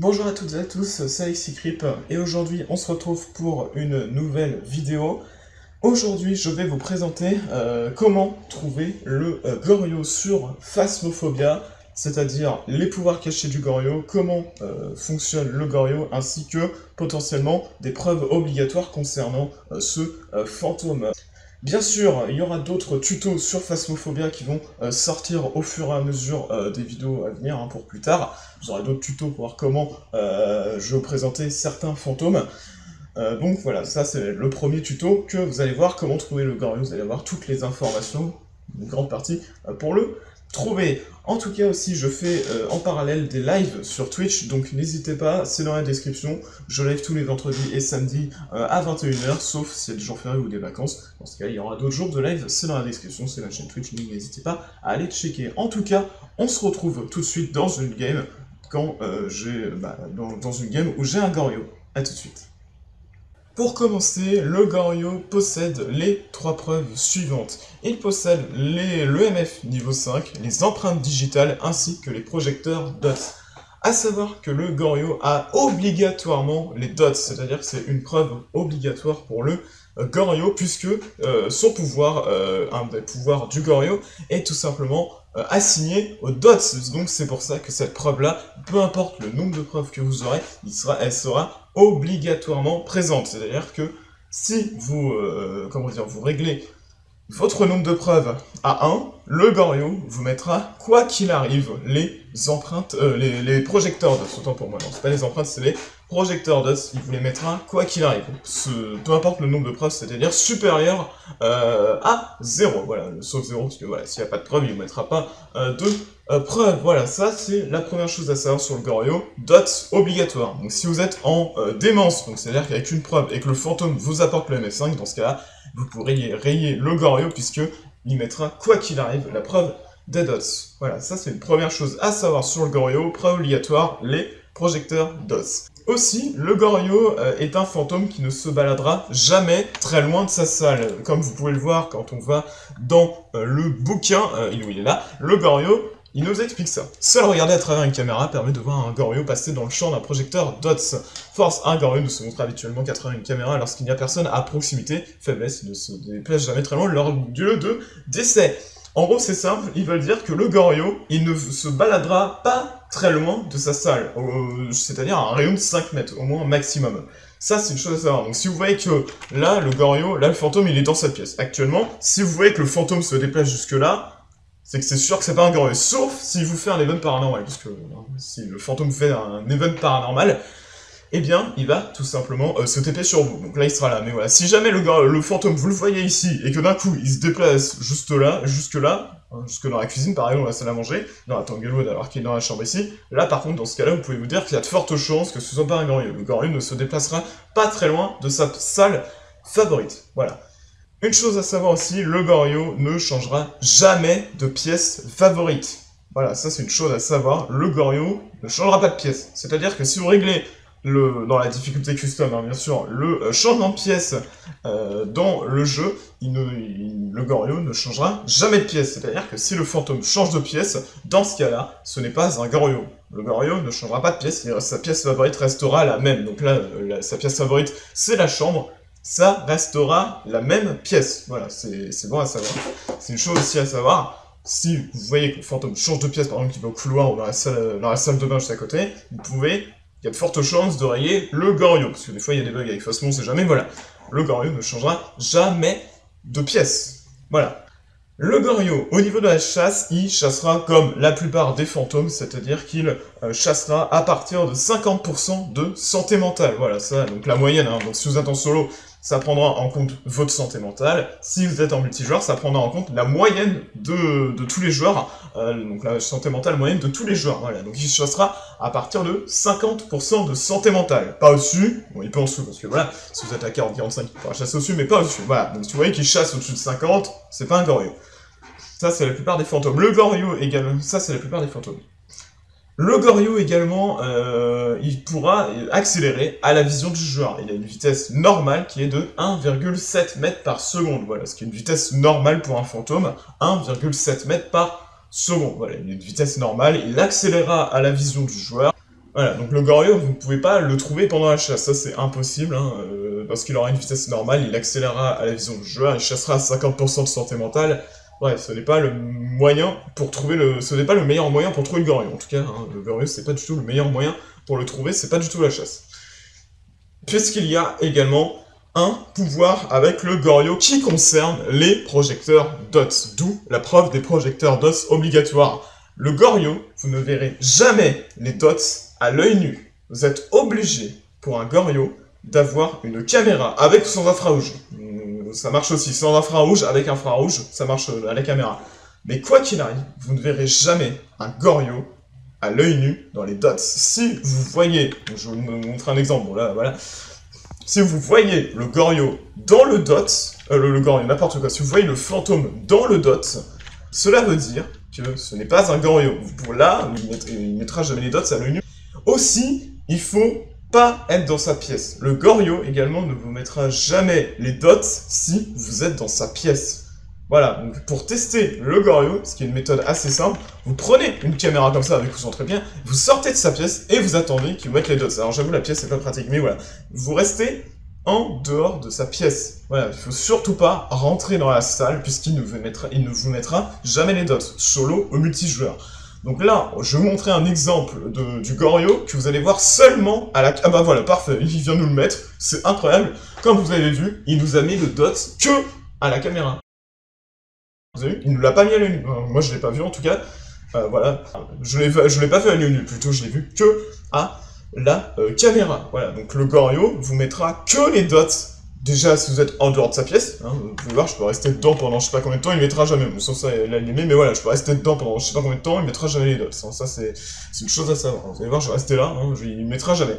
Bonjour à toutes et à tous, c'est Alexis Creep et aujourd'hui on se retrouve pour une nouvelle vidéo. Aujourd'hui je vais vous présenter comment trouver le Goryo sur Phasmophobia, c'est-à-dire les pouvoirs cachés du Goryo, comment fonctionne le Goryo, ainsi que potentiellement des preuves obligatoires concernant ce fantôme. Bien sûr, il y aura d'autres tutos sur Phasmophobia qui vont sortir au fur et à mesure des vidéos à venir pour plus tard. Vous aurez d'autres tutos pour voir comment je vais vous présenter certains fantômes. Donc voilà, ça c'est le premier tuto que vous allez voir comment trouver le Goryo. Vous allez avoir toutes les informations, une grande partie, pour le trouver. En tout cas aussi, je fais en parallèle des lives sur Twitch, donc n'hésitez pas, c'est dans la description. Je live tous les vendredis et samedis à 21h, sauf s'il y a des jours fériés ou des vacances. Dans ce cas, il y aura d'autres jours de live, c'est dans la description, c'est la chaîne Twitch, donc n'hésitez pas à aller checker. En tout cas, on se retrouve tout de suite dans une game, quand dans une game où j'ai un Goryo. A tout de suite. Pour commencer, le Goryo possède les trois preuves suivantes. Il possède l'EMF niveau 5, les empreintes digitales ainsi que les projecteurs DOTS. A savoir que le Goryo a obligatoirement les DOTS, c'est-à-dire que c'est une preuve obligatoire pour le Goryo, puisque son pouvoir, un des pouvoirs du Goryo, est tout simplement assigné aux DOTS. Donc c'est pour ça que cette preuve-là, peu importe le nombre de preuves que vous aurez, elle sera obligatoirement présente. C'est-à-dire que si vous, vous réglez votre nombre de preuves à 1, le Goryo vous mettra, quoi qu'il arrive, les empreintes, les projecteurs DOTS, autant pour moi, non, c'est pas les empreintes, c'est les projecteurs DOTS, il vous les mettra, quoi qu'il arrive. Peu importe le nombre de preuves, c'est-à-dire supérieur à 0, voilà, sauf 0, parce que voilà, s'il n'y a pas de preuve, il ne vous mettra pas de preuves. Voilà, ça c'est la première chose à savoir sur le Goryo, DOTS obligatoire. Donc si vous êtes en démence, donc c'est-à-dire qu'avec une preuve et que le fantôme vous apporte le MF5, dans ce cas-là, vous pourriez rayer le Goryo puisque il mettra, quoi qu'il arrive, la preuve des DOTS. Voilà, ça c'est une première chose à savoir sur le Goryo, preuve obligatoire, les projecteurs DOTS. Aussi, le Goryo est un fantôme qui ne se baladera jamais très loin de sa salle. Comme vous pouvez le voir quand on va dans le bouquin, où il est là, le Goryo, il nous explique ça. Seul regarder à travers une caméra permet de voir un Goryo passer dans le champ d'un projecteur DOTS. Force 1, Goryo ne se montre habituellement qu'à travers une caméra lorsqu'il n'y a personne à proximité. Faiblesse, il ne se déplace jamais très loin lors du lieu de décès. En gros, c'est simple, ils veulent dire que le Goryo, il ne se baladera pas très loin de sa salle, c'est-à-dire à un rayon de 5 mètres, au moins maximum. Ça, c'est une chose à savoir. Donc si vous voyez que là, le Goryo, là, le fantôme, il est dans cette pièce. Actuellement, si vous voyez que le fantôme se déplace jusque-là, c'est que c'est sûr que c'est pas un Goryo. Sauf s'il vous fait un event paranormal, parce que si le fantôme fait un event paranormal, eh bien, il va tout simplement se TP sur vous. Donc là, il sera là. Mais voilà, si jamais le fantôme, vous le voyez ici, et que d'un coup, il se déplace juste là, jusque dans la cuisine, par exemple, dans la salle à manger, dans la Tanglewood, alors qu'il est dans la chambre ici, là, par contre, dans ce cas-là, vous pouvez vous dire qu'il y a de fortes chances que ce soit pas un Goryo. Le Goryo ne se déplacera pas très loin de sa salle favorite. Voilà. Une chose à savoir aussi, le Goryo ne changera jamais de pièce favorite. Voilà, ça c'est une chose à savoir, le Goryo ne changera pas de pièce. C'est-à-dire que si vous réglez dans la difficulté custom, bien sûr, le changement de pièce dans le jeu, le Goryo ne changera jamais de pièce. C'est-à-dire que si le fantôme change de pièce, dans ce cas-là, ce n'est pas un Goryo. Le Goryo ne changera pas de pièce, sa pièce favorite restera la même. Donc là, sa pièce favorite, c'est la chambre, ça restera la même pièce. Voilà, c'est bon à savoir. C'est une chose aussi à savoir. Si vous voyez que le fantôme change de pièce, par exemple, qu'il va au couloir ou dans la salle de bain juste à côté, vous pouvez, il y a de fortes chances de rayer le Goryo, parce que des fois il y a des bugs avec Phasmo, on sait jamais, voilà. Le Goryo ne changera jamais de pièce. Voilà. Le Goryo, au niveau de la chasse, il chassera comme la plupart des fantômes, c'est-à-dire qu'il chassera à partir de 50% de santé mentale. Voilà, ça, donc la moyenne, hein. Donc si vous êtes en solo, ça prendra en compte votre santé mentale. Si vous êtes en multijoueur, ça prendra en compte la moyenne de tous les joueurs, donc la santé mentale moyenne de tous les joueurs. Voilà, donc il chassera à partir de 50% de santé mentale. Pas au-dessus, bon, il peut en dessous, parce que voilà, si vous êtes à 40-45, il pourra chasser au-dessus, mais pas au-dessus. Voilà, donc si vous voyez qu'il chasse au-dessus de 50, c'est pas un Goryo. Ça, c'est la plupart des fantômes. Le Goryo également, ça, c'est la plupart des fantômes. Le Goryo également, il pourra accélérer à la vision du joueur. Il a une vitesse normale qui est de 1,7 mètres par seconde. Voilà, ce qui est une vitesse normale pour un fantôme, 1,7 mètres par seconde. Voilà, il a une vitesse normale, il accélérera à la vision du joueur. Voilà, donc le Goryo, vous ne pouvez pas le trouver pendant la chasse, ça c'est impossible, hein, parce qu'il aura une vitesse normale, il accélérera à la vision du joueur, il chassera à 50% de santé mentale. Bref, ce n'est pas le moyen pour trouver ce n'est pas le meilleur moyen pour trouver le Goryo. En tout cas, hein, le Goryo, c'est pas du tout le meilleur moyen pour le trouver, c'est pas du tout la chasse. Puisqu'il y a également un pouvoir avec le Goryo qui concerne les projecteurs DOTS, d'où la preuve des projecteurs DOTS obligatoires. Le Goryo, vous ne verrez jamais les dots à l'œil nu. Vous êtes obligé, pour un Goryo, d'avoir une caméra, avec ou sans infrarouge. Ça marche aussi, sans infrarouge, avec infrarouge, ça marche à la caméra. Mais quoi qu'il arrive, vous ne verrez jamais un Goryo à l'œil nu dans les dots. Si vous voyez, je vais vous montrer un exemple, bon là, voilà. Si vous voyez le Goryo dans le dot, le Goryo, n'importe quoi, si vous voyez le fantôme dans le dot, cela veut dire que ce n'est pas un Goryo. Pour là, il mettra jamais les dots à l'œil nu. Aussi, il faut pas être dans sa pièce. Le Goryo également ne vous mettra jamais les dots si vous êtes dans sa pièce. Voilà, donc pour tester le Goryo, ce qui est une méthode assez simple, vous prenez une caméra comme ça avec vous centrez bien, vous sortez de sa pièce et vous attendez qu'il vous mette les dots. Alors j'avoue la pièce c'est pas pratique, mais voilà. Vous restez en dehors de sa pièce. Voilà, il faut surtout pas rentrer dans la salle puisqu'il ne vous mettra jamais les dots, solo ou multijoueur. Donc là, je vais vous montrer un exemple du Goryo que vous allez voir seulement à la... Ah bah voilà, parfait, il vient nous le mettre, c'est incroyable. Comme vous avez vu, il nous a mis le dots que à la caméra. Vous avez vu? Il ne l'a pas mis à l'œil nu. Moi je l'ai pas vu en tout cas. Voilà, je l'ai pas fait à l'œil nu, plutôt je l'ai vu que à la caméra. Voilà, donc le Goryo vous mettra que les dots. Déjà, si vous êtes en dehors de sa pièce, hein, vous pouvez voir, je peux rester dedans pendant je sais pas combien de temps, il mettra jamais. Bon, sans ça, il a allumé, mais voilà, je peux rester dedans pendant je sais pas combien de temps, il mettra jamais les dots. Hein, ça, c'est une chose à savoir. Vous allez voir, je vais rester là, hein, il mettra jamais.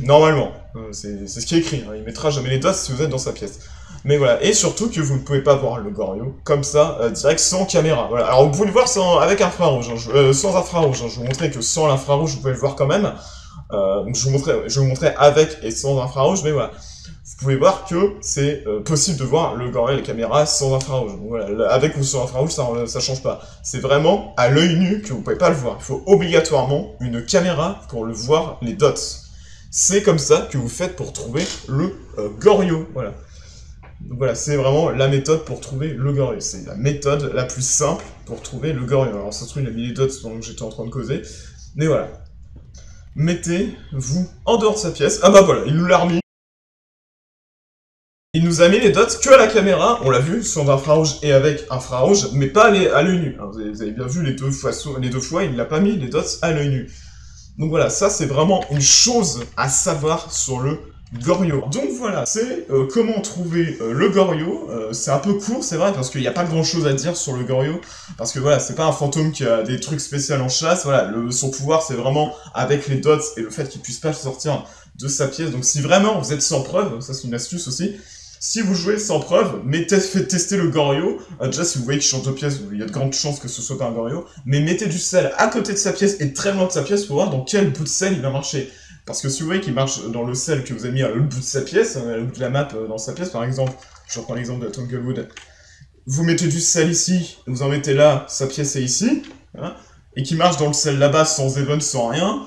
Normalement, c'est ce qui est écrit, hein, il mettra jamais les dots si vous êtes dans sa pièce. Mais voilà, et surtout que vous ne pouvez pas voir le Goryo comme ça, direct sans caméra. Voilà. Alors vous pouvez le voir avec infrarouge, hein, sans infrarouge. Hein, je vous montrais que sans l'infrarouge, vous pouvez le voir quand même. Donc je vous montrais avec et sans infrarouge, mais voilà. Vous pouvez voir que c'est possible de voir le Goryo et la caméra sans infrarouge. Donc voilà, avec ou sans infrarouge, ça change pas. C'est vraiment à l'œil nu que vous pouvez pas le voir. Il faut obligatoirement une caméra pour le voir les dots. C'est comme ça que vous faites pour trouver le Goryo. Voilà. Donc voilà, c'est vraiment la méthode pour trouver le Goryo. C'est la méthode la plus simple pour trouver le Goryo. Alors ça se trouve, il a mis les dots pendant que j'étais en train de causer. Mais voilà. Mettez-vous en dehors de sa pièce. Ah bah voilà, il nous l'a remis. Il nous a mis les dots que à la caméra, on l'a vu, sans infrarouge et avec infrarouge, mais pas à l'œil nu. Vous avez bien vu les deux fois, il n'a pas mis les dots à l'œil nu. Donc voilà, ça c'est vraiment une chose à savoir sur le Goryo. Donc voilà, c'est comment trouver le Goryo. C'est un peu court, c'est vrai, parce qu'il n'y a pas grand chose à dire sur le Goryo. Parce que voilà, c'est pas un fantôme qui a des trucs spéciaux en chasse. Voilà, son pouvoir c'est vraiment avec les dots et le fait qu'il puisse pas sortir de sa pièce. Donc si vraiment vous êtes sans preuve, ça c'est une astuce aussi. Si vous jouez sans preuve, faites tester le Goryo. Déjà, si vous voyez qu'il change de pièce, il y a de grandes chances que ce soit pas un Goryo. Mais mettez du sel à côté de sa pièce et très loin de sa pièce pour voir dans quel bout de sel il va marcher. Parce que si vous voyez qu'il marche dans le sel que vous avez mis à l'autre bout de sa pièce, à l'autre bout de la map dans sa pièce, par exemple, je reprends l'exemple de Tanglewood, vous mettez du sel ici, vous en mettez là, sa pièce est ici, hein, et qui marche dans le sel là-bas sans even, sans rien,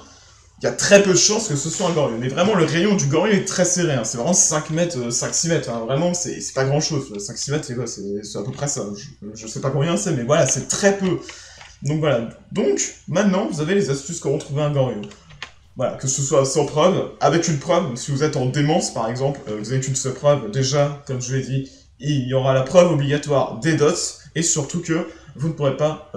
il y a très peu de chances que ce soit un Goryo. Mais vraiment, le rayon du Goryo est très serré. Hein. C'est vraiment 5 mètres, 5-6 mètres. Hein. Vraiment, c'est pas grand-chose. 5-6 mètres, c'est quoi? C'est à peu près ça. Je sais pas combien c'est, mais voilà, c'est très peu. Donc voilà. Donc, maintenant, vous avez les astuces comment trouver un Goryo. Voilà, que ce soit sans preuve, avec une preuve. Si vous êtes en démence, par exemple, vous avez qu'une seule preuve. Déjà, comme je l'ai dit, il y aura la preuve obligatoire des dots. Et surtout que vous ne pourrez pas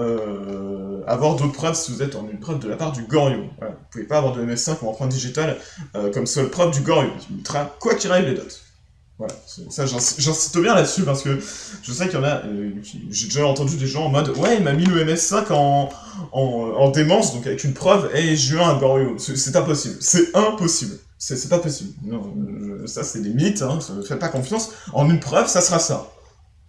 avoir d'autres preuves si vous êtes en une preuve de la part du Goryo. Voilà. Vous ne pouvez pas avoir de MS5 ou empreinte digitale comme seule preuve du Goryo. Il mettra quoi qu'il arrive les dots. Voilà, ça j'insiste bien là-dessus parce que je sais qu'il y en a, j'ai déjà entendu des gens en mode « Ouais, il m'a mis le MS5 en démence, donc avec une preuve, et j'ai eu un Goryo. » C'est impossible, c'est impossible. C'est pas possible. Non, ça c'est des mythes, hein, faites pas confiance. En une preuve, ça sera ça.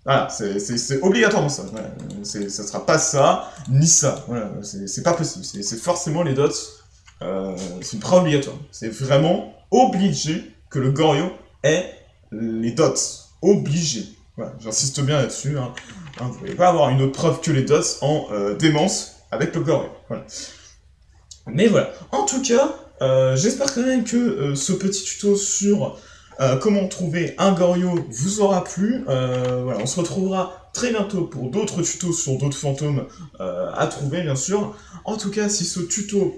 Voilà, c'est obligatoirement ça. Voilà. Ça sera pas ça, ni ça. Voilà, c'est pas possible. C'est forcément les dots. C'est une preuve obligatoire. C'est vraiment obligé que le Goryo ait les dots. Obligé. Voilà, j'insiste bien là-dessus. Hein. Vous ne pouvez pas avoir une autre preuve que les dots en démence avec le Goryo. Voilà. Mais voilà, en tout cas, j'espère quand même que ce petit tuto sur comment trouver un Goryo vous aura plu. Voilà, on se retrouvera très bientôt pour d'autres tutos sur d'autres fantômes à trouver, bien sûr. En tout cas, si ce tuto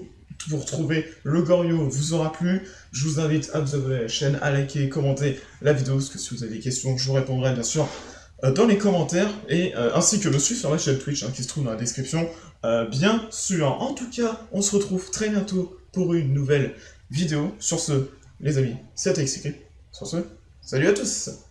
pour trouver le Goryo vous aura plu, je vous invite à vous abonner à la chaîne, à liker, commenter la vidéo, parce que si vous avez des questions, je vous répondrai bien sûr dans les commentaires, et ainsi que me suivre sur la chaîne Twitch qui se trouve dans la description, bien sûr. En tout cas, on se retrouve très bientôt pour une nouvelle vidéo. Sur ce, les amis, c'était XCrypt. Sur ce, salut à tous!